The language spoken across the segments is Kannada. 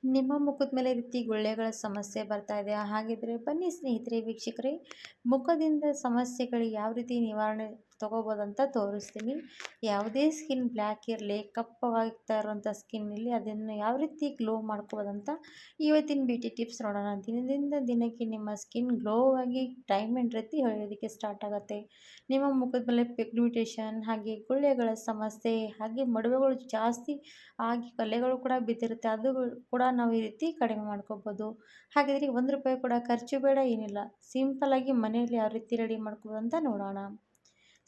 ನಿಮ್ಮ ಮುಖದ ಮೇಲೆ ಈ ರೀತಿ ಗುಳ್ಳೆಗಳ ಸಮಸ್ಯೆ ಬರ್ತಾ ಇದೆಯಾ? ಹಾಗಿದ್ರೆ ಬನ್ನಿ ಸ್ನೇಹಿತರೆ, ವೀಕ್ಷಕರೇ, ಮುಖದಿಂದ ಸಮಸ್ಯೆಗಳು ಯಾವ ರೀತಿ ನಿವಾರಣೆ ತಗೋಬೋದಂತ ತೋರಿಸ್ತೀನಿ. ಯಾವುದೇ ಸ್ಕಿನ್ ಬ್ಲ್ಯಾಕ್ ಇರಲಿ, ಕಪ್ಪವಾಗ್ತಾ ಇರುವಂಥ ಸ್ಕಿನ್ನಲ್ಲಿ ಅದನ್ನು ಯಾವ ರೀತಿ ಗ್ಲೋ ಮಾಡ್ಕೋಬೋದಂತ ಇವತ್ತಿನ ಬ್ಯೂಟಿ ಟಿಪ್ಸ್ ನೋಡೋಣ. ದಿನದಿಂದ ದಿನಕ್ಕೆ ನಿಮ್ಮ ಸ್ಕಿನ್ ಗ್ಲೋ ಆಗಿ ಡೈಮಂಡ್ ರೀತಿ ಹೊಳೆಯೋದಕ್ಕೆ ಸ್ಟಾರ್ಟ್ ಆಗುತ್ತೆ. ನಿಮ್ಮ ಮುಖದ ಮೇಲೆ ಪಿಗ್ಮೆಂಟೇಷನ್, ಹಾಗೆ ಗುಳ್ಳೆಗಳ ಸಮಸ್ಯೆ, ಹಾಗೆ ಮಡುವೆಗಳು ಜಾಸ್ತಿ ಆಗಿ ಕಲೆಗಳು ಕೂಡ ಬಿದ್ದಿರುತ್ತೆ, ಅದು ಕೂಡ ನಾವು ಈ ರೀತಿ ಕಡಿಮೆ ಮಾಡ್ಕೋಬೋದು. ಹಾಗಿದ್ರೆ ₹1 ಕೂಡ ಖರ್ಚು ಬೇಡ, ಏನಿಲ್ಲ. ಸಿಂಪಲ್ಲಾಗಿ ಮನೆಯಲ್ಲಿ ಯಾವ ರೀತಿ ರೆಡಿ ಮಾಡ್ಕೋಬೋದು ಅಂತ ನೋಡೋಣ.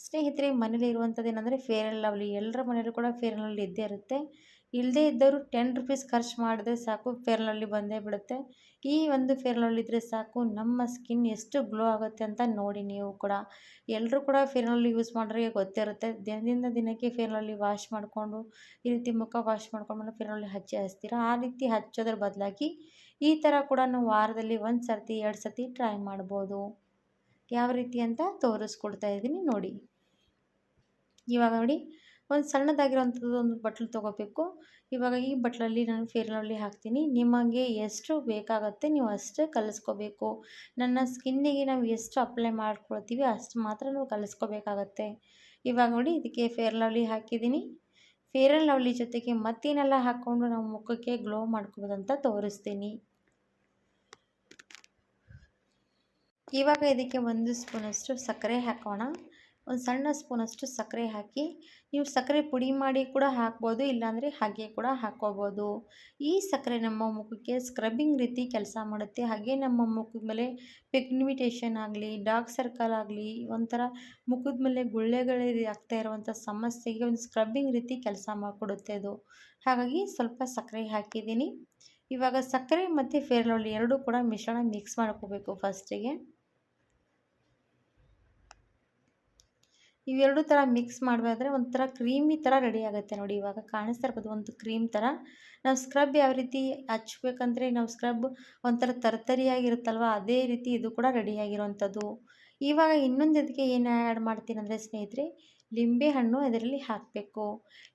ಸ್ನೇಹಿತರೆ, ಮನೇಲಿ ಇರುವಂಥದ್ದು ಏನಂದರೆ ಫೇರ್ ಆ್ಯಂಡ್ ಲವ್ಲಿ. ಎಲ್ಲರ ಮನೇಲೂ ಕೂಡ ಫೇರ್ ಆ್ಯಂಡ್ ಲವ್ಲಿ ಇದ್ದೇ ಇರುತ್ತೆ. ಇಲ್ಲದೇ ಇದ್ದವರು ₹10 ಖರ್ಚು ಮಾಡಿದ್ರೆ ಸಾಕು, ಫೇರ್ ಆ್ಯಂಡ್ ಲವ್ಲಿ ಬಂದೇ ಬಿಡುತ್ತೆ. ಈ ಒಂದು ಫೇರ್ ಆ್ಯಂಡ್ ಲವ್ಲಿ ಇದ್ದರೆ ಸಾಕು, ನಮ್ಮ ಸ್ಕಿನ್ ಎಷ್ಟು ಗ್ಲೋ ಆಗುತ್ತೆ ಅಂತ ನೋಡಿ. ನೀವು ಕೂಡ ಎಲ್ಲರೂ ಕೂಡ ಫೇರ್ ಆ್ಯಂಡ್ ಲವ್ಲಿ ಯೂಸ್ ಮಾಡೋರಿಗೆ ಗೊತ್ತಿರುತ್ತೆ. ದಿನದಿಂದ ದಿನಕ್ಕೆ ಫೇರ್ ಆ್ಯಂಡ್ ಲವ್ಲಿ ವಾಶ್ ಮಾಡಿಕೊಂಡು ಈ ರೀತಿ ಮುಖ ವಾಶ್ ಮಾಡ್ಕೊಂಡ್ಮೇಲೆ ಫೇರ್ ಆ್ಯಂಡ್ ಲವ್ಲಿ ಹಚ್ತೀರಾ. ಆ ರೀತಿ ಹಚ್ಚೋದ್ರ ಬದಲಾಗಿ ಈ ಥರ ಕೂಡ ನಾವು ವಾರದಲ್ಲಿ 1 ಸರ್ತಿ 2 ಸರ್ತಿ ಟ್ರೈ ಮಾಡ್ಬೋದು. ಯಾವ ರೀತಿ ಅಂತ ತೋರಿಸ್ಕೊಡ್ತಾ ಇದ್ದೀನಿ ನೋಡಿ. ಇವಾಗ ನೋಡಿ, ಒಂದು ಸಣ್ಣದಾಗಿರೋವಂಥದ್ದು ಒಂದು ಬಟ್ಲು ತೊಗೋಬೇಕು. ಇವಾಗ ಈ ಬಟ್ಲಲ್ಲಿ ನಾನು ಫೇರ್ ಆ್ಯಂಡ್ ಲವ್ಲಿ ಹಾಕ್ತೀನಿ. ನಿಮಗೆ ಎಷ್ಟು ಬೇಕಾಗುತ್ತೆ ನೀವು ಅಷ್ಟೇ ಕಲಿಸ್ಕೋಬೇಕು. ನನ್ನ ಸ್ಕಿನ್ನಿಗೆ ನಾವು ಎಷ್ಟು ಅಪ್ಲೈ ಮಾಡ್ಕೊಳ್ತೀವಿ ಅಷ್ಟು ಮಾತ್ರ ನಾವು ಕಲಿಸ್ಕೋಬೇಕಾಗತ್ತೆ. ಇವಾಗ ನೋಡಿ, ಇದಕ್ಕೆ ಫೇರ್ ಆ್ಯಂಡ್ ಲವ್ಲಿ ಹಾಕಿದ್ದೀನಿ. ಫೇರ್ ಆ್ಯಂಡ್ ಲವ್ಲಿ ಜೊತೆಗೆ ಮತ್ತೇನೆಲ್ಲ ಹಾಕ್ಕೊಂಡು ನಾವು ಮುಖಕ್ಕೆ ಗ್ಲೋ ಮಾಡ್ಕೋಬೋದಂತ ತೋರಿಸ್ತೀನಿ. ಇವಾಗ ಇದಕ್ಕೆ 1 ಸ್ಪೂನಷ್ಟು ಸಕ್ಕರೆ ಹಾಕೋಣ. ಒಂದು ಸಣ್ಣ ಸ್ಪೂನಷ್ಟು ಸಕ್ಕರೆ ಹಾಕಿ, ನೀವು ಸಕ್ಕರೆ ಪುಡಿ ಮಾಡಿ ಕೂಡ ಹಾಕ್ಬೋದು, ಇಲ್ಲಾಂದರೆ ಹಾಗೆ ಕೂಡ ಹಾಕ್ಕೋಬೋದು. ಈ ಸಕ್ಕರೆ ನಮ್ಮ ಮುಖಕ್ಕೆ ಸ್ಕ್ರಬ್ಬಿಂಗ್ ರೀತಿ ಕೆಲಸ ಮಾಡುತ್ತೆ. ಹಾಗೆ ನಮ್ಮ ಮುಖದ ಮೇಲೆ ಪಿಗ್ಮೆಂಟೇಷನ್ ಆಗಲಿ, ಡಾರ್ಕ್ ಸರ್ಕಲ್ ಆಗಲಿ, ಒಂಥರ ಮುಖದ ಮೇಲೆ ಗುಳ್ಳೆಗಳು ಆಗ್ತಾ ಇರುವಂಥ ಸಮಸ್ಯೆಗೆ ಒಂದು ಸ್ಕ್ರಬ್ಬಿಂಗ್ ರೀತಿ ಕೆಲಸ ಮಾಡಿಕೊಡುತ್ತೆ ಅದು. ಹಾಗಾಗಿ ಸ್ವಲ್ಪ ಸಕ್ಕರೆ ಹಾಕಿದ್ದೀನಿ. ಇವಾಗ ಸಕ್ಕರೆ ಮತ್ತು ಫೇರ್ ಆ್ಯಂಡ್ ಲವ್ಲಿ ಎರಡೂ ಕೂಡ ಮಿಶ್ರಣ ಮಿಕ್ಸ್ ಮಾಡ್ಕೋಬೇಕು. ಫಸ್ಟಿಗೆ ಇವೆರಡು ಥರ ಮಿಕ್ಸ್ ಮಾಡಬೇಕಾದ್ರೆ ಒಂಥರ ಕ್ರೀಮಿ ಥರ ರೆಡಿ ಆಗುತ್ತೆ ನೋಡಿ. ಇವಾಗ ಕಾಣಿಸ್ತಾ ಇರ್ಬೋದು ಒಂದು ಕ್ರೀಮ್ ಥರ. ನಾವು ಸ್ಕ್ರಬ್ ಯಾವ ರೀತಿ ಹಚ್ಬೇಕಂದ್ರೆ, ನಾವು ಸ್ಕ್ರಬ್ ಒಂಥರ ತರ್ತರಿಯಾಗಿರುತ್ತಲ್ವ, ಅದೇ ರೀತಿ ಇದು ಕೂಡ ರೆಡಿಯಾಗಿರೋವಂಥದ್ದು. ಇವಾಗ ಇನ್ನೊಂದು ಇದಕ್ಕೆ ಏನು ಆ್ಯಡ್ ಮಾಡ್ತೀನಿ ಅಂದರೆ ಸ್ನೇಹಿತರೆ, ಲಿಂಬೆಹಣ್ಣು ಇದರಲ್ಲಿ ಹಾಕಬೇಕು.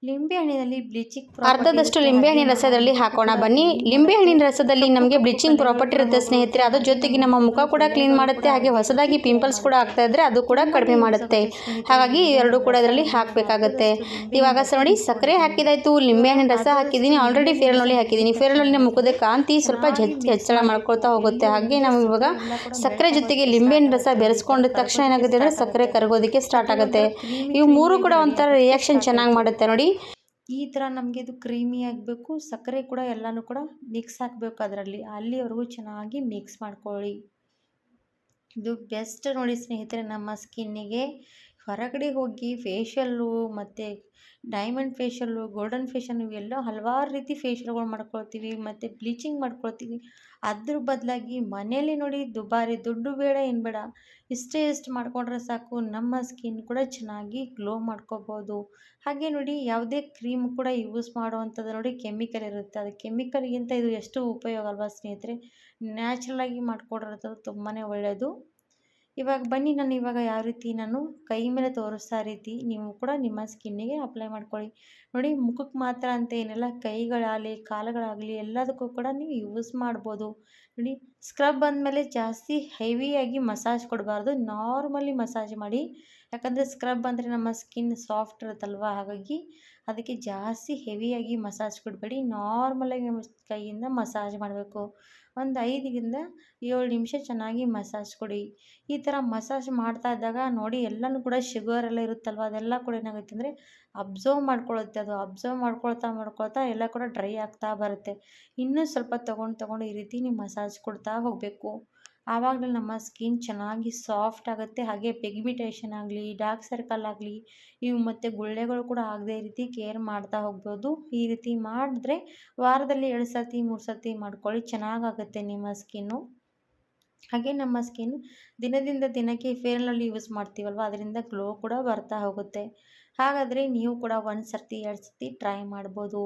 ಲಿಂಬೆಹಣ್ಣಿನಲ್ಲಿ ಬ್ಲೀಚಿಂಗ್ ಅರ್ಧದಷ್ಟು ಲಿಂಬೆಹಣ್ಣಿನ ರಸ ಇದರಲ್ಲಿ ಹಾಕೋಣ ಬನ್ನಿ. ಲಿಂಬೆಹಣ್ಣಿನ ರಸದಲ್ಲಿ ನಮಗೆ ಬ್ಲೀಚಿಂಗ್ ಪ್ರಾಪರ್ಟಿ ಇರುತ್ತೆ ಸ್ನೇಹಿತರೆ. ಅದ್ರ ಜೊತೆಗೆ ನಮ್ಮ ಮುಖ ಕೂಡ ಕ್ಲೀನ್ ಮಾಡುತ್ತೆ, ಹಾಗೆ ಹೊಸದಾಗಿ ಪಿಂಪಲ್ಸ್ ಕೂಡ ಆಗ್ತಾ ಇದ್ರೆ ಅದು ಕೂಡ ಕಡಿಮೆ ಮಾಡುತ್ತೆ. ಹಾಗಾಗಿ ಎರಡು ಕೂಡ ಇದರಲ್ಲಿ ಹಾಕಬೇಕಾಗುತ್ತೆ. ಇವಾಗ ನೋಡಿ, ಸಕ್ಕರೆ ಹಾಕಿದಾಯ್ತು, ಲಿಂಬೆಹಣ್ಣಿನ ರಸ ಹಾಕಿದ್ದೀನಿ, ಆಲ್ರೆಡಿ ಫೇರ್ ಆ್ಯಂಡ್ ಲವ್ಲಿ ಹಾಕಿದ್ದೀನಿ. ಫೇರ್ ಆ್ಯಂಡ್ ಲವ್ಲಿ ಮುಖದ ಕಾಂತಿ ಸ್ವಲ್ಪ ಹೆಚ್ಚಳ ಮಾಡ್ಕೊಳ್ತಾ ಹೋಗುತ್ತೆ. ಹಾಗೆ ನಾವು ಇವಾಗ ಸಕ್ಕರೆ ಜೊತೆಗೆ ಲಿಂಬೆಹಣ್ಣಿನ ರಸ ಬೆರೆಸ್ಕೊಂಡಿದ ತಕ್ಷಣ ಏನಾಗುತ್ತೆ ಅಂದರೆ ಸಕ್ಕರೆ ಕರಗೋದಕ್ಕೆ ಸ್ಟಾರ್ಟ್ ಆಗುತ್ತೆ. ಇವು ಮೂರು ಕೂಡ ಒಂಥರ ರಿಯಾಕ್ಷನ್ ಚೆನ್ನಾಗಿ ಮಾಡುತ್ತೆ ನೋಡಿ. ಈ ಥರ ನಮಗೆ ಇದು ಕ್ರೀಮಿ ಆಗಬೇಕು. ಸಕ್ಕರೆ ಕೂಡ ಎಲ್ಲನೂ ಕೂಡ ಮಿಕ್ಸ್ ಹಾಕಬೇಕು ಅದರಲ್ಲಿ. ಅಲ್ಲಿವರೆಗೂ ಚೆನ್ನಾಗಿ ಮಿಕ್ಸ್ ಮಾಡ್ಕೊಳ್ಳಿ. ಇದು ಬೆಸ್ಟ್ ನೋಡಿ ಸ್ನೇಹಿತರೆ ನಮ್ಮ ಸ್ಕಿನ್ನಿಗೆ. ಹೊರಗಡೆ ಹೋಗಿ ಫೇಶಿಯಲ್ಲು ಮತ್ತು ಡೈಮಂಡ್ ಫೇಶಿಯಲ್ಲು, ಗೋಲ್ಡನ್ ಫೇಶಿಯಲ್, ಇವೆಲ್ಲ ಹಲವಾರು ರೀತಿ ಫೇಶಿಯಲ್ಗಳು ಮಾಡ್ಕೊಳ್ತೀವಿ ಮತ್ತು ಬ್ಲೀಚಿಂಗ್ ಮಾಡ್ಕೊಳ್ತೀವಿ. ಅದ್ರ ಬದಲಾಗಿ ಮನೇಲಿ ನೋಡಿ, ದುಬಾರಿ ದುಡ್ಡು ಬೇಡ, ಏನು ಬೇಡ, ಇಷ್ಟು ಮಾಡಿಕೊಂಡ್ರೆ ಸಾಕು, ನಮ್ಮ ಸ್ಕಿನ್ ಕೂಡ ಚೆನ್ನಾಗಿ ಗ್ಲೋ ಮಾಡ್ಕೋಬೋದು. ಹಾಗೆ ನೋಡಿ, ಯಾವುದೇ ಕ್ರೀಮ್ ಕೂಡ ಯೂಸ್ ಮಾಡುವಂಥದ್ದು ನೋಡಿ ಕೆಮಿಕಲ್ ಇರುತ್ತೆ. ಅದು ಕೆಮಿಕಲ್ಗಿಂತ ಇದು ಎಷ್ಟು ಉಪಯೋಗ ಅಲ್ವಾ ಸ್ನೇಹಿತರೆ. ನ್ಯಾಚುರಲಾಗಿ ಮಾಡ್ಕೊಂಡಿರೋದು ತುಂಬಾ ಒಳ್ಳೆಯದು. ಇವಾಗ ಬನ್ನಿ, ನಾನು ಇವಾಗ ಯಾವ ರೀತಿ ನಾನು ಕೈ ಮೇಲೆ ತೋರಿಸ್ತಾ ರೀತಿ ನೀವು ಕೂಡ ನಿಮ್ಮ ಸ್ಕಿನ್ನಿಗೆ ಅಪ್ಲೈ ಮಾಡ್ಕೊಳ್ಳಿ. ನೋಡಿ, ಮುಖಕ್ಕೆ ಮಾತ್ರ ಅಂತ ಏನಿಲ್ಲ, ಕೈಗಳಾಗಲಿ ಕಾಲುಗಳಾಗಲಿ ಎಲ್ಲದಕ್ಕೂ ಕೂಡ ನೀವು ಯೂಸ್ ಮಾಡ್ಬೋದು. ನೋಡಿ, ಸ್ಕ್ರಬ್ ಅಂದಮೇಲೆ ಜಾಸ್ತಿ ಹೆವಿಯಾಗಿ ಮಸಾಜ್ ಕೊಡಬಾರ್ದು, ನಾರ್ಮಲಿ ಮಸಾಜ್ ಮಾಡಿ. ಯಾಕಂದರೆ ಸ್ಕ್ರಬ್ ಅಂದರೆ ನಮ್ಮ ಸ್ಕಿನ್ ಸಾಫ್ಟ್ ಇರುತ್ತಲ್ವ, ಹಾಗಾಗಿ ಅದಕ್ಕೆ ಜಾಸ್ತಿ ಹೆವಿಯಾಗಿ ಮಸಾಜ್ ಕೊಡಬೇಡಿ. ನಾರ್ಮಲಾಗಿ ಕೈಯಿಂದ ಮಸಾಜ್ ಮಾಡಬೇಕು. ಒಂದು 5ರಿಂದ 7 ನಿಮಿಷ ಚೆನ್ನಾಗಿ ಮಸಾಜ್ ಕೊಡಿ. ಈ ಥರ ಮಸಾಜ್ ಮಾಡ್ತಾ ಇದ್ದಾಗ ನೋಡಿ, ಎಲ್ಲನೂ ಕೂಡ ಶುಗರೆಲ್ಲ ಇರುತ್ತಲ್ವ, ಅದೆಲ್ಲ ಕೂಡ ಏನಾಗುತ್ತೆ ಅಂದರೆ ಅಬ್ಸರ್ವ್ ಮಾಡ್ಕೊಳ್ಳುತ್ತೆ. ಅದು ಅಬ್ಸರ್ವ್ ಮಾಡ್ಕೊಳ್ತಾ ಎಲ್ಲ ಕೂಡ ಡ್ರೈ ಆಗ್ತಾ ಬರುತ್ತೆ. ಇನ್ನೂ ಸ್ವಲ್ಪ ತೊಗೊಂಡು ಈ ರೀತಿ ನೀವು ಮಸಾಜ್ ಕೊಡ್ತಾ ಹೋಗಬೇಕು. ಆವಾಗಲೇ ನಮ್ಮ ಸ್ಕಿನ್ ಚೆನ್ನಾಗಿ ಸಾಫ್ಟ್ ಆಗುತ್ತೆ. ಹಾಗೆ ಪಿಗ್ಮೆಂಟೇಷನ್ ಆಗಲಿ, ಡಾರ್ಕ್ ಸರ್ಕಲ್ ಆಗಲಿ, ಇವು ಮತ್ತು ಗುಳ್ಳೆಗಳು ಕೂಡ ಆಗದೆ ಈ ರೀತಿ ಕೇರ್ ಮಾಡ್ತಾ ಹೋಗ್ಬೋದು. ಈ ರೀತಿ ಮಾಡಿದ್ರೆ ವಾರದಲ್ಲಿ 2 ಸರ್ತಿ 3 ಸರ್ತಿ ಮಾಡ್ಕೊಳ್ಳಿ, ಚೆನ್ನಾಗಾಗುತ್ತೆ ನಿಮ್ಮ ಸ್ಕಿನ್ನು. ಹಾಗೆ ನಮ್ಮ ಸ್ಕಿನ್ ದಿನದಿಂದ ದಿನಕ್ಕೆ ಫೇರ್ ಆ್ಯಂಡ್ ಲವ್ಲಿ ಯೂಸ್ ಮಾಡ್ತೀವಲ್ವ, ಅದರಿಂದ ಗ್ಲೋ ಕೂಡ ಬರ್ತಾ ಹೋಗುತ್ತೆ. ಹಾಗಾದರೆ ನೀವು ಕೂಡ 1 ಸರ್ತಿ 2 ಸರ್ತಿ ಟ್ರೈ ಮಾಡ್ಬೋದು.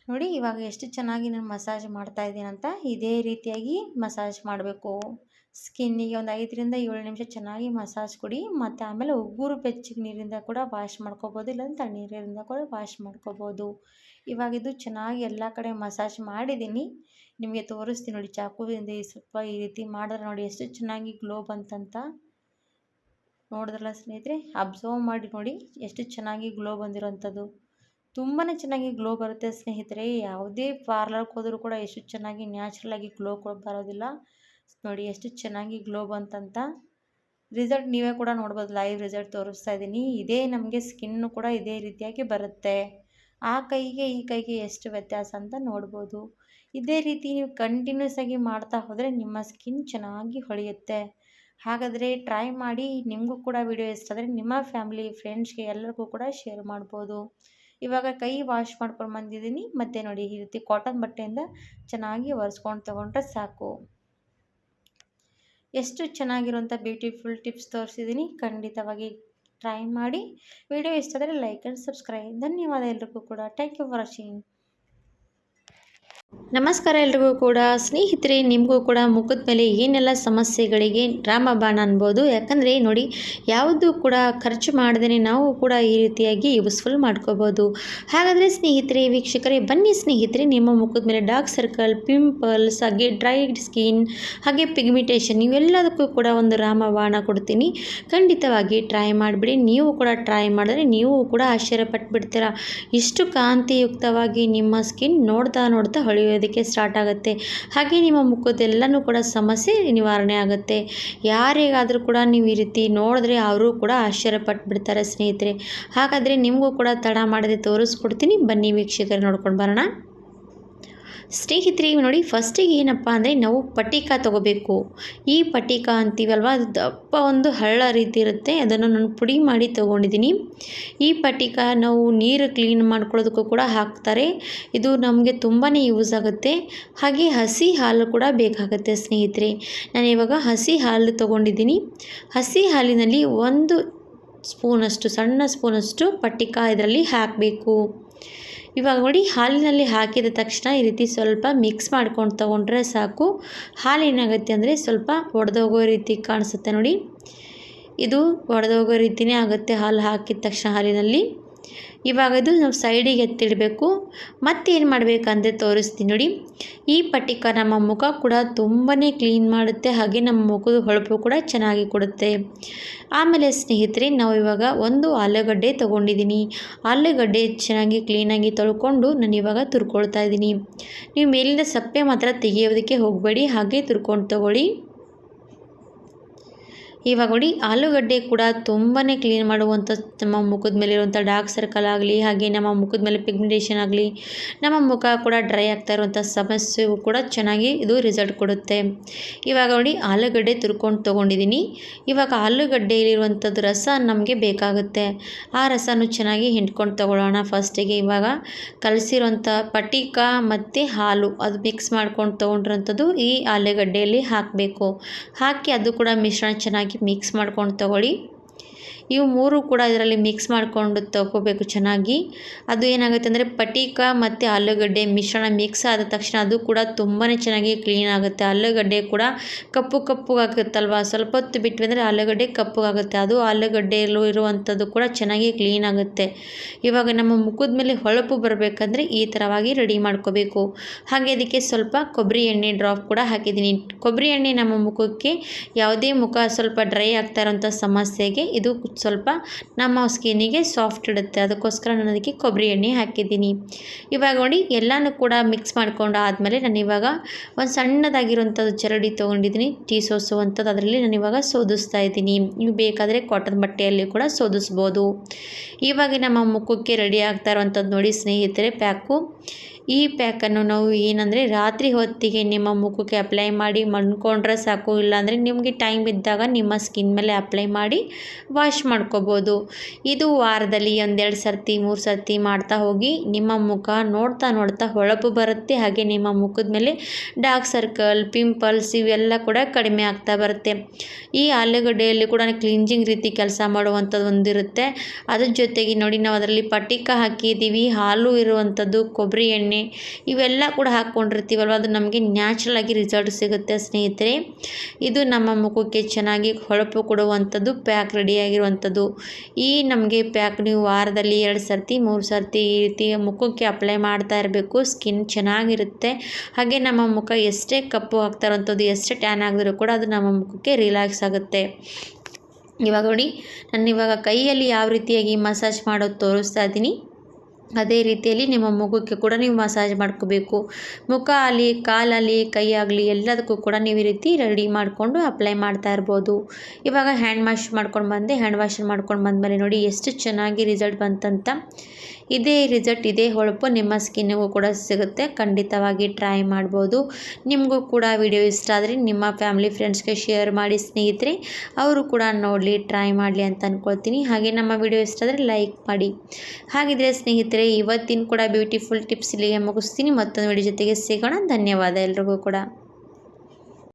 ನೋಡಿ, ಇವಾಗ ಎಷ್ಟು ಚೆನ್ನಾಗಿ ನಾನು ಮಸಾಜ್ ಮಾಡ್ತಾ ಇದ್ದೀನಂತ. ಇದೇ ರೀತಿಯಾಗಿ ಮಸಾಜ್ ಮಾಡಬೇಕು. ಸ್ಕಿನ್ನಿಗೆ ಒಂದು 5ರಿಂದ 7 ನಿಮಿಷ ಚೆನ್ನಾಗಿ ಮಸಾಜ್ ಕೊಡಿ. ಮತ್ತು ಆಮೇಲೆ ಉಗುರು ಬೆಚ್ಚಗೆ ನೀರಿಂದ ಕೂಡ ವಾಶ್ ಮಾಡ್ಕೋಬೋದು, ಇಲ್ಲಾಂದ್ರೆ ತಣ್ಣೀರಿಂದ ಕೂಡ ವಾಶ್ ಮಾಡ್ಕೋಬೋದು. ಇವಾಗ ಇದು ಚೆನ್ನಾಗಿ ಎಲ್ಲ ಕಡೆ ಮಸಾಜ್ ಮಾಡಿದ್ದೀನಿ. ನಿಮಗೆ ತೋರಿಸ್ತೀನಿ ನೋಡಿ, ಚಾಕುವಿಂದ ಸ್ವಲ್ಪ ಈ ರೀತಿ ಮಾಡಿದ್ರೆ ನೋಡಿ ಎಷ್ಟು ಚೆನ್ನಾಗಿ ಗ್ಲೋ ಬಂತಂತ. ನೋಡಿದ್ರಲ್ಲ ಸ್ನೇಹಿತರೆ, ಅಬ್ಸರ್ವ್ ಮಾಡಿ ನೋಡಿ ಎಷ್ಟು ಚೆನ್ನಾಗಿ ಗ್ಲೋ ಬಂದಿರೋಂಥದ್ದು. ತುಂಬಾ ಚೆನ್ನಾಗಿ ಗ್ಲೋ ಬರುತ್ತೆ ಸ್ನೇಹಿತರೆ. ಯಾವುದೇ ಪಾರ್ಲರ್ಗೆ ಹೋದರೂ ಕೂಡ ಎಷ್ಟು ಚೆನ್ನಾಗಿ ನ್ಯಾಚುರಲಾಗಿ ಗ್ಲೋ ಬರೋದಿಲ್ಲ. ನೋಡಿ ಎಷ್ಟು ಚೆನ್ನಾಗಿ ಗ್ಲೋ ಬಂತಂತ. ರಿಸಲ್ಟ್ ನೀವೇ ಕೂಡ ನೋಡ್ಬೋದು, ಲೈವ್ ರಿಸಲ್ಟ್ ತೋರಿಸ್ತಾ ಇದ್ದೀನಿ. ಇದೇ ನಮಗೆ ಸ್ಕಿನ್ನು ಕೂಡ ಇದೇ ರೀತಿಯಾಗಿ ಬರುತ್ತೆ. ಆ ಕೈಗೆ ಈ ಕೈಗೆ ಎಷ್ಟು ವ್ಯತ್ಯಾಸ ಅಂತ ನೋಡ್ಬೋದು. ಇದೇ ರೀತಿ ನೀವು ಕಂಟಿನ್ಯೂಸ್ ಆಗಿ ಮಾಡ್ತಾ ಹೋದರೆ ನಿಮ್ಮ ಸ್ಕಿನ್ ಚೆನ್ನಾಗಿ ಹೊಳೆಯುತ್ತೆ. ಹಾಗಾದರೆ ಟ್ರೈ ಮಾಡಿ. ನಿಮಗೂ ಕೂಡ ವಿಡಿಯೋ ಇಷ್ಟ ಆದರೆ ನಿಮ್ಮ ಫ್ಯಾಮಿಲಿ ಫ್ರೆಂಡ್ಸ್ಗೆ ಎಲ್ಲರಿಗೂ ಕೂಡ ಶೇರ್ ಮಾಡ್ಬೋದು. ಇವಾಗ ಕೈ ವಾಶ್ ಮಾಡ್ಕೊಂಡು ಬಂದಿದ್ದೀನಿ. ಮತ್ತು ನೋಡಿ ಈ ರೀತಿ ಕಾಟನ್ ಬಟ್ಟೆಯಿಂದ ಚೆನ್ನಾಗಿ ಒರೆಸ್ಕೊಂಡು ತೊಗೊಂಡ್ರೆ ಸಾಕು. ಎಷ್ಟು ಚೆನ್ನಾಗಿರುವಂಥ ಬ್ಯೂಟಿಫುಲ್ ಟಿಪ್ಸ್ ತೋರಿಸಿದ್ದೀನಿ. ಖಂಡಿತವಾಗಿ ಟ್ರೈ ಮಾಡಿ. ವಿಡಿಯೋ ಇಷ್ಟ ಆದರೆ ಲೈಕ್ ಆ್ಯಂಡ್ ಸಬ್ಸ್ಕ್ರೈಬ್. ಧನ್ಯವಾದ ಎಲ್ರಿಗೂ ಕೂಡ. Thank you for watching. ನಮಸ್ಕಾರ ಎಲ್ರಿಗೂ ಕೂಡ. ಸ್ನೇಹಿತರೆ, ನಿಮಗೂ ಕೂಡ ಮುಖದ ಮೇಲೆ ಏನೆಲ್ಲ ಸಮಸ್ಯೆಗಳಿಗೆ ರಾಮಬಾಣ ಅನ್ಬೋದು. ಯಾಕಂದರೆ ನೋಡಿ, ಯಾವುದು ಕೂಡ ಖರ್ಚು ಮಾಡದೇ ನಾವು ಕೂಡ ಈ ರೀತಿಯಾಗಿ ಯೂಸ್ಫುಲ್ ಮಾಡ್ಕೋಬೋದು. ಹಾಗಾದರೆ ಸ್ನೇಹಿತರೆ, ವೀಕ್ಷಕರೇ ಬನ್ನಿ ಸ್ನೇಹಿತರೆ, ನಿಮ್ಮ ಮುಖದ ಮೇಲೆ ಡಾರ್ಕ್ ಸರ್ಕಲ್, ಪಿಂಪಲ್ಸ್, ಹಾಗೆ ಡ್ರೈ ಸ್ಕಿನ್, ಹಾಗೆ ಪಿಗ್ಮಿಟೇಷನ್ ಇವೆಲ್ಲದಕ್ಕೂ ಕೂಡ ಒಂದು ರಾಮಬಾಣ ಕೊಡ್ತೀನಿ. ಖಂಡಿತವಾಗಿ ಟ್ರೈ ಮಾಡಿಬಿಡಿ. ನೀವು ಕೂಡ ಟ್ರೈ ಮಾಡಿದ್ರೆ ನೀವು ಕೂಡ ಆಶ್ಚರ್ಯಪಟ್ಟು ಇಷ್ಟು ಕಾಂತಿಯುಕ್ತವಾಗಿ ನಿಮ್ಮ ಸ್ಕಿನ್ ನೋಡ್ತಾ ಹೊಳೆಯೋದಕ್ಕೆ ಸ್ಟಾರ್ಟ್ ಆಗುತ್ತೆ. ಹಾಗೆ ನಿಮ್ಮ ಮುಖದೆಲ್ಲನೂ ಕೂಡ ಸಮಸ್ಯೆ ನಿವಾರಣೆ ಆಗುತ್ತೆ. ಯಾರಿಗಾದರೂ ಕೂಡ ನೀವು ಈ ರೀತಿ ನೋಡಿದ್ರೆ ಅವರು ಕೂಡ ಆಶ್ಚರ್ಯಪಟ್ಟು ಸ್ನೇಹಿತರೆ. ಹಾಗಾದರೆ ನಿಮಗೂ ಕೂಡ ತಡ ಮಾಡದೆ ತೋರಿಸ್ಕೊಡ್ತೀನಿ. ಬನ್ನಿ ವೀಕ್ಷಕರು, ನೋಡ್ಕೊಂಡು ಬರೋಣ. ಸ್ನೇಹಿತರೆ ನೋಡಿ, ಫಸ್ಟಿಗೆ ಏನಪ್ಪ ಅಂದರೆ ನಾವು ಪಟಿಕ ತೊಗೋಬೇಕು. ಈ ಪಟಿಕ ಅಂತೀವಲ್ವ, ಅದು ದಪ್ಪ ಒಂದು ಹಳ್ಳ ರೀತಿ ಇರುತ್ತೆ. ಅದನ್ನು ನಾನು ಪುಡಿ ಮಾಡಿ ತೊಗೊಂಡಿದ್ದೀನಿ. ಈ ಪಟಿಕ ನಾವು ನೀರು ಕ್ಲೀನ್ ಮಾಡ್ಕೊಳ್ಳೋದಕ್ಕೂ ಕೂಡ ಹಾಕ್ತಾರೆ. ಇದು ನಮಗೆ ತುಂಬಾ ಯೂಸ್ ಆಗುತ್ತೆ. ಹಾಗೆ ಹಸಿ ಹಾಲು ಕೂಡ ಬೇಕಾಗುತ್ತೆ ಸ್ನೇಹಿತರೆ. ನಾನು ಇವಾಗ ಹಸಿ ಹಾಲು ತೊಗೊಂಡಿದ್ದೀನಿ. ಹಸಿ ಹಾಲಿನಲ್ಲಿ 1 ಸ್ಪೂನಷ್ಟು, ಸಣ್ಣ ಸ್ಪೂನಷ್ಟು ಪಟಿಕ ಇದರಲ್ಲಿ ಹಾಕಬೇಕು. ಇವಾಗ ನೋಡಿ, ಹಾಲಿನಲ್ಲಿ ಹಾಕಿದ ತಕ್ಷಣ ಈ ರೀತಿ ಸ್ವಲ್ಪ ಮಿಕ್ಸ್ ಮಾಡ್ಕೊಂಡು ತೊಗೊಂಡ್ರೆ ಸಾಕು. ಹಾಲು ಏನಾಗುತ್ತೆ ಅಂದರೆ ಸ್ವಲ್ಪ ಒಡೆದೋಗೋ ರೀತಿ ಕಾಣಿಸುತ್ತೆ ನೋಡಿ. ಇದು ಒಡೆದೋಗೋ ರೀತಿಯೇ ಆಗುತ್ತೆ ಹಾಲು ಹಾಕಿದ ತಕ್ಷಣ ಹಾಲಿನಲ್ಲಿ. ಇವಾಗ ಇದು ನಾವು ಸೈಡಿಗೆ ಎತ್ತಿಡಬೇಕು. ಮತ್ತೇನು ಮಾಡಬೇಕಂದ್ರೆ ತೋರಿಸ್ತೀನಿ ನೋಡಿ. ಈ ಪಟಿಕ ನಮ್ಮ ಮುಖ ಕೂಡ ತುಂಬಾ ಕ್ಲೀನ್ ಮಾಡುತ್ತೆ. ಹಾಗೆ ನಮ್ಮ ಮುಖದ ಹೊಳಪು ಕೂಡ ಚೆನ್ನಾಗಿ ಕೊಡುತ್ತೆ. ಆಮೇಲೆ ಸ್ನೇಹಿತರೆ, ನಾವು ಇವಾಗ ಒಂದು ಆಲೂಗಡ್ಡೆ ತೊಗೊಂಡಿದ್ದೀನಿ. ಆಲೂಗಡ್ಡೆ ಚೆನ್ನಾಗಿ ಕ್ಲೀನಾಗಿ ತೊಳ್ಕೊಂಡು ನಾನು ಇವಾಗ ತುರ್ಕೊಳ್ತಾ ಇದ್ದೀನಿ. ನೀವು ಮೇಲಿಂದ ಸಪ್ಪೆ ಮಾತ್ರ ತೆಗೆಯೋದಕ್ಕೆ ಹೋಗಬೇಡಿ, ಹಾಗೆ ತುರ್ಕೊಂಡು ತೊಗೊಳ್ಳಿ. ಇವಾಗ ನೋಡಿ, ಆಲೂಗಡ್ಡೆ ಕೂಡ ತುಂಬಾ ಕ್ಲೀನ್ ಮಾಡುವಂಥ ನಮ್ಮ ಮುಖದ ಮೇಲೆ ಇರುವಂಥ ಡಾರ್ಕ್ ಸರ್ಕಲ್ ಆಗಲಿ, ಹಾಗೆ ನಮ್ಮ ಮುಖದ ಮೇಲೆ ಪಿಗ್ಮೆಂಟೇಷನ್ ಆಗಲಿ, ನಮ್ಮ ಮುಖ ಕೂಡ ಡ್ರೈ ಆಗ್ತಾ ಇರುವಂಥ ಸಮಸ್ಯೆಗೂ ಕೂಡ ಚೆನ್ನಾಗಿ ಇದು ರಿಸಲ್ಟ್ ಕೊಡುತ್ತೆ. ಇವಾಗ ನೋಡಿ, ಆಲೂಗಡ್ಡೆ ತುರ್ಕೊಂಡು ತೊಗೊಂಡಿದ್ದೀನಿ. ಇವಾಗ ಆಲೂಗಡ್ಡೆಯಲ್ಲಿರುವಂಥದ್ದು ರಸ ನಮಗೆ ಬೇಕಾಗುತ್ತೆ. ಆ ರಸನೂ ಚೆನ್ನಾಗಿ ಹಿಂಡ್ಕೊಂಡು ತೊಗೊಳ್ಳೋಣ. ಫಸ್ಟಿಗೆ ಇವಾಗ ಕಲಸಿರುವಂಥ ಪಟಿಕ ಮತ್ತು ಹಾಲು ಅದು ಮಿಕ್ಸ್ ಮಾಡ್ಕೊಂಡು ತೊಗೊಂಡಿರೋಂಥದ್ದು ಈ ಆಲೂಗಡ್ಡೆಯಲ್ಲಿ ಹಾಕಬೇಕು. ಹಾಕಿ ಅದು ಕೂಡ ಮಿಶ್ರಣ ಚೆನ್ನಾಗಿ ಮಿಕ್ಸ್ ಮಾಡ್ಕೊಂಡು ತಗೊಳ್ಳಿ. ಇವು 3 ಕೂಡ ಇದರಲ್ಲಿ ಮಿಕ್ಸ್ ಮಾಡಿಕೊಂಡು ತಗೋಬೇಕು ಚೆನ್ನಾಗಿ. ಅದು ಏನಾಗುತ್ತೆ ಅಂದರೆ ಪಟಿಕ ಮತ್ತು ಆಲೂಗಡ್ಡೆ ಮಿಶ್ರಣ ಮಿಕ್ಸ್ ಆದ ತಕ್ಷಣ ಅದು ಕೂಡ ತುಂಬಾ ಚೆನ್ನಾಗಿ ಕ್ಲೀನ್ ಆಗುತ್ತೆ. ಆಲೂಗಡ್ಡೆ ಕೂಡ ಕಪ್ಪುಗಾಗುತ್ತಲ್ವ, ಸ್ವಲ್ಪ ಹೊತ್ತು ಬಿಟ್ವಿ ಅಂದರೆ ಆಲೂಗಡ್ಡೆ ಕಪ್ಪುಗಾಗುತ್ತೆ. ಅದು ಆಲೂಗಡ್ಡೆಯಲ್ಲೂ ಇರುವಂಥದ್ದು ಕೂಡ ಚೆನ್ನಾಗಿ ಕ್ಲೀನ್ ಆಗುತ್ತೆ. ಇವಾಗ ನಮ್ಮ ಮುಖದ ಮೇಲೆ ಹೊಳಪು ಬರಬೇಕಂದ್ರೆ ಈ ಥರವಾಗಿ ರೆಡಿ ಮಾಡ್ಕೋಬೇಕು. ಹಾಗೆ ಅದಕ್ಕೆ ಸ್ವಲ್ಪ ಕೊಬ್ಬರಿ ಎಣ್ಣೆ ಡ್ರಾಪ್ ಕೂಡ ಹಾಕಿದ್ದೀನಿ. ಕೊಬ್ಬರಿ ಎಣ್ಣೆ ನಮ್ಮ ಮುಖಕ್ಕೆ ಯಾವುದೇ ಮುಖ ಸ್ವಲ್ಪ ಡ್ರೈ ಆಗ್ತಾ ಇರೋಂಥ ಸಮಸ್ಯೆಗೆ ಇದು ಸ್ವಲ್ಪ ನಮ್ಮ ಸ್ಕಿನ್ನಿಗೆ ಸಾಫ್ಟ್ ಇಡುತ್ತೆ. ಅದಕ್ಕೋಸ್ಕರ ನಾನು ಅದಕ್ಕೆ ಕೊಬ್ಬರಿ ಎಣ್ಣೆ ಹಾಕಿದ್ದೀನಿ. ಇವಾಗ ನೋಡಿ, ಎಲ್ಲನೂ ಕೂಡ ಮಿಕ್ಸ್ ಮಾಡ್ಕೊಂಡು ಆದಮೇಲೆ ನಾನು ಇವಾಗ ಒಂದು ಸಣ್ಣದಾಗಿರುವಂಥದ್ದು ಜರಡಿ ತೊಗೊಂಡಿದ್ದೀನಿ, ಟೀ ಸೋಸುವಂಥದ್ದು. ಅದರಲ್ಲಿ ನಾನು ಇವಾಗ ಸೋದಿಸ್ತಾ ಇದ್ದೀನಿ. ನೀವು ಬೇಕಾದರೆ ಕಾಟನ್ ಬಟ್ಟೆಯಲ್ಲಿ ಕೂಡ ಸೋದಿಸ್ಬೋದು. ಇವಾಗ ನಮ್ಮ ಮುಖಕ್ಕೆ ರೆಡಿ ಆಗ್ತಾ ಇರುವಂಥದ್ದು ನೋಡಿ ಸ್ನೇಹಿತರೆ ಪ್ಯಾಕು. ಈ ಪ್ಯಾಕನ್ನು ನಾವು ಏನಂದರೆ ರಾತ್ರಿ ಹೊತ್ತಿಗೆ ನಿಮ್ಮ ಮುಖಕ್ಕೆ ಅಪ್ಲೈ ಮಾಡಿ ಮಣ್ಕೊಂಡ್ರೆ ಸಾಕು. ಇಲ್ಲಾಂದರೆ ನಿಮಗೆ ಟೈಮ್ ಇದ್ದಾಗ ನಿಮ್ಮ ಸ್ಕಿನ್ ಮೇಲೆ ಅಪ್ಲೈ ಮಾಡಿ ವಾಶ್ ಮಾಡ್ಕೋಬೋದು. ಇದು ವಾರದಲ್ಲಿ 1-2 ಸರ್ತಿ 3 ಸರ್ತಿ ಮಾಡ್ತಾ ಹೋಗಿ ನಿಮ್ಮ ಮುಖ ನೋಡ್ತಾ ಹೊಳಪು ಬರುತ್ತೆ. ಹಾಗೆ ನಿಮ್ಮ ಮುಖದ ಮೇಲೆ ಡಾರ್ಕ್ ಸರ್ಕಲ್, ಪಿಂಪಲ್ಸ್ ಇವೆಲ್ಲ ಕೂಡ ಕಡಿಮೆ ಆಗ್ತಾ ಬರುತ್ತೆ. ಈ ಆಲೂಗಡ್ಡೆಯಲ್ಲಿ ಕೂಡ ಕ್ಲೀನ್ಜಿಂಗ್ ರೀತಿ ಕೆಲಸ ಮಾಡುವಂಥದ್ದು ಒಂದಿರುತ್ತೆ. ಅದ್ರ ಜೊತೆಗೆ ನೋಡಿ, ನಾವು ಅದರಲ್ಲಿ ಪಟಿಕ ಹಾಕಿದ್ದೀವಿ, ಹಾಲು ಇರುವಂಥದ್ದು, ಕೊಬ್ಬರಿ ಎಣ್ಣೆ ಎಣ್ಣೆ ಇವೆಲ್ಲ ಕೂಡ ಹಾಕ್ಕೊಂಡಿರ್ತೀವಲ್ವ ಅದು ನಮಗೆ ನ್ಯಾಚುರಲ್ ಆಗಿ ರಿಸಲ್ಟ್ ಸಿಗುತ್ತೆ ಸ್ನೇಹಿತರೆ. ಇದು ನಮ್ಮ ಮುಖಕ್ಕೆ ಚೆನ್ನಾಗಿ ಹೊಳಪು ಕೊಡುವಂಥದ್ದು ಪ್ಯಾಕ್ ರೆಡಿಯಾಗಿರುವಂಥದ್ದು. ಈ ನಮಗೆ ಪ್ಯಾಕ್ ನೀವು ವಾರದಲ್ಲಿ 2 ಸರ್ತಿ 3 ಸರ್ತಿ ಈ ರೀತಿ ಮುಖಕ್ಕೆ ಅಪ್ಲೈ ಮಾಡ್ತಾ ಇರಬೇಕು. ಸ್ಕಿನ್ ಚೆನ್ನಾಗಿರುತ್ತೆ. ಹಾಗೆ ನಮ್ಮ ಮುಖ ಎಷ್ಟೇ ಕಪ್ಪು ಆಗ್ತಾ ಇರೋಂಥದ್ದು ಎಷ್ಟೇ ಟ್ಯಾನ್ ಆಗಿದ್ರೂ ಕೂಡ ಅದು ನಮ್ಮ ಮುಖಕ್ಕೆ ರಿಲ್ಯಾಕ್ಸ್ ಆಗುತ್ತೆ. ಇವಾಗ ನೋಡಿ ನಾನು ಇವಾಗ ಕೈಯಲ್ಲಿ ಯಾವ ರೀತಿಯಾಗಿ ಮಸಾಜ್ ಮಾಡೋದು ತೋರಿಸ್ತಾ ಇದ್ದೀನಿ ಅದೇ ರೀತಿಯಲ್ಲಿ ನಿಮ್ಮ ಮುಖಕ್ಕೆ ಕೂಡ ನೀವು ಮಸಾಜ್ ಮಾಡ್ಕೋಬೇಕು. ಮುಖ ಆಗಲಿ ಕಾಲಲ್ಲಿ ಕೈ ಆಗಲಿ ಎಲ್ಲದಕ್ಕೂ ಕೂಡ ನೀವು ಈ ರೀತಿ ರೆಡಿ ಮಾಡಿಕೊಂಡು ಅಪ್ಲೈ ಮಾಡ್ತಾ ಇರ್ಬೋದು. ಇವಾಗ ಹ್ಯಾಂಡ್ ವಾಶ್ ಮಾಡ್ಕೊಂಡು ಬಂದೆ. ಹ್ಯಾಂಡ್ ವಾಶ್ ಮಾಡ್ಕೊಂಡು ಬಂದಮೇಲೆ ನೋಡಿ ಎಷ್ಟು ಚೆನ್ನಾಗಿ ರಿಸಲ್ಟ್ ಬಂತಂತ. ಇದೇ ರಿಸಲ್ಟ್ ಇದೇ ಹೊಳಪು ನಿಮ್ಮ ಸ್ಕಿನ್ನಿಗೂ ಕೂಡ ಸಿಗುತ್ತೆ. ಖಂಡಿತವಾಗಿ ಟ್ರೈ ಮಾಡ್ಬೋದು. ನಿಮಗೂ ಕೂಡ ವಿಡಿಯೋ ಇಷ್ಟ ಆದರೆ ನಿಮ್ಮ ಫ್ಯಾಮಿಲಿ ಫ್ರೆಂಡ್ಸ್ಗೆ ಶೇರ್ ಮಾಡಿ ಸ್ನೇಹಿತರೆ. ಅವರು ಕೂಡ ನೋಡಲಿ ಟ್ರೈ ಮಾಡಲಿ ಅಂತ ಅಂದ್ಕೊಳ್ತೀನಿ. ಹಾಗೆ ನಮ್ಮ ವಿಡಿಯೋ ಇಷ್ಟ ಆದರೆ ಲೈಕ್ ಮಾಡಿ. ಹಾಗಿದ್ರೆ ಸ್ನೇಹಿತರೆ ಇವತ್ತಿನ ಕೂಡ ಬ್ಯೂಟಿಫುಲ್ ಟಿಪ್ಸ್ ಇಲ್ಲಿಗೆ ಮುಗಿಸ್ತೀನಿ. ಮತ್ತೊಂದು ವಿಡಿಯೋ ಜೊತೆಗೆ ಸಿಗೋಣ. ಧನ್ಯವಾದ ಎಲ್ರಿಗೂ ಕೂಡ.